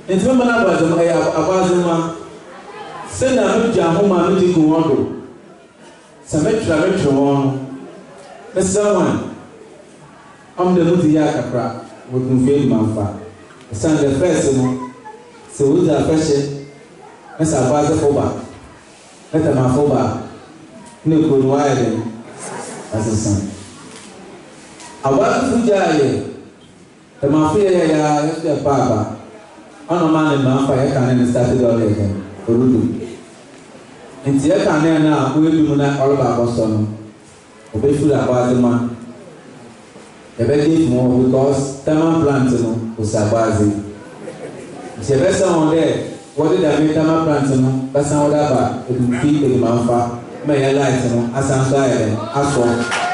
Enti me mana abazem abazema se na me gya homa me di gu wodo. Se me tra won. Me someone am de muti ya kakra wo kunfe manfa. San the first no se wo da fashe me sa abaze foba. Let ma foba. Ne ko no aye asesan. Abaze fujaye. The mafia ya baba. Ono man man fa ya kan started all again. Orudu. Nti ya kan na wo edu na all ba boso no. Obefu la base man. The best more because thermal plant no usabazi. Je be say on there what did I make thermal plant no basa oda ba edu fi e man fa me ya light no asan so aye aso.